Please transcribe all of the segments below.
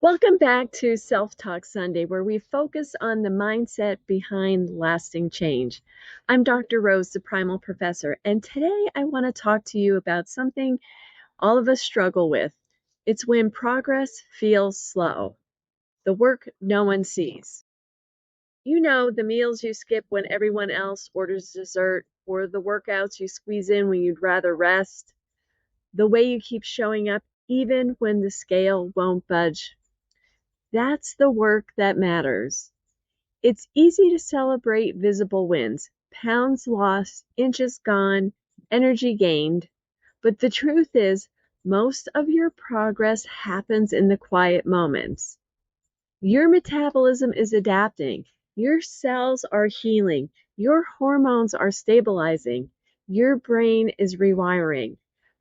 Welcome back to Self Talk Sunday, where we focus on the mindset behind lasting change. I'm Dr. Rose, the Primal Professor, and today I want to talk to you about something all of us struggle with. It's when progress feels slow, the work no one sees. You know, the meals you skip when everyone else orders dessert, or the workouts you squeeze in when you'd rather rest, the way you keep showing up even when the scale won't budge. That's the work that matters. It's easy to celebrate visible wins, pounds lost, inches gone, energy gained. But the truth is, most of your progress happens in the quiet moments. Your metabolism is adapting. Your cells are healing. Your hormones are stabilizing. Your brain is rewiring.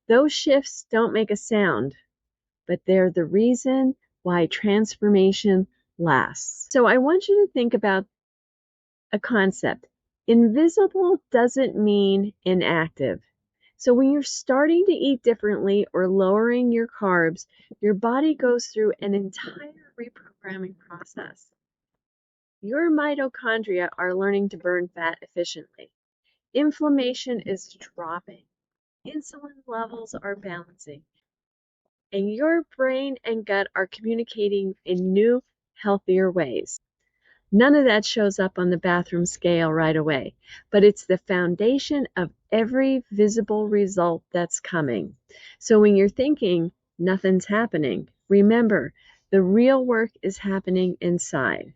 Those shifts don't make a sound, but they're the reason why transformation lasts. So I want you to think about a concept. Invisible doesn't mean inactive. So when you're starting to eat differently or lowering your carbs, your body goes through an entire reprogramming process. Your mitochondria are learning to burn fat efficiently. Inflammation is dropping. Insulin levels are balancing. And your brain and gut are communicating in new, healthier ways. None of that shows up on the bathroom scale right away, but it's the foundation of every visible result that's coming. So when you're thinking nothing's happening, remember, the real work is happening inside.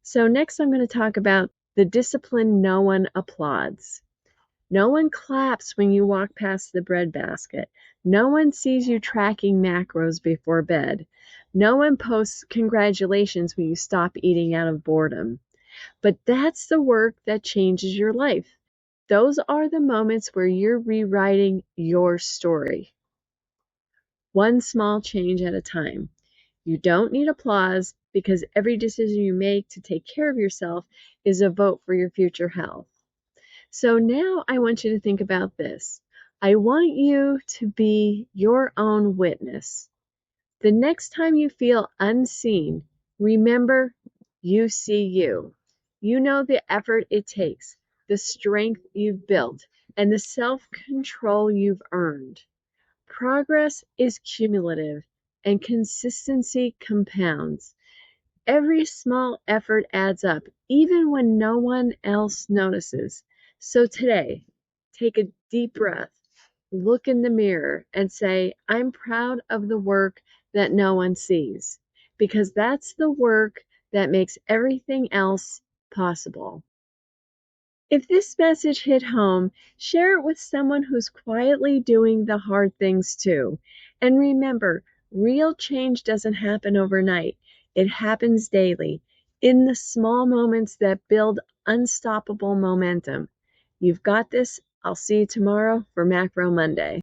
So next I'm going to talk about the discipline no one applauds. No one claps when you walk past the bread basket. No one sees you tracking macros before bed. No one posts congratulations when you stop eating out of boredom. But that's the work that changes your life. Those are the moments where you're rewriting your story. One small change at a time. You don't need applause because every decision you make to take care of yourself is a vote for your future health. So now I want you to think about this. I want you to be your own witness. The next time you feel unseen, remember you see you. You know the effort it takes, the strength you've built, and the self-control you've earned. Progress is cumulative, and consistency compounds. Every small effort adds up, even when no one else notices. So today, take a deep breath, look in the mirror, and say, I'm proud of the work that no one sees, because that's the work that makes everything else possible. If this message hit home, share it with someone who's quietly doing the hard things too. And remember, real change doesn't happen overnight. It happens daily, in the small moments that build unstoppable momentum. You've got this. I'll see you tomorrow for Macro Monday.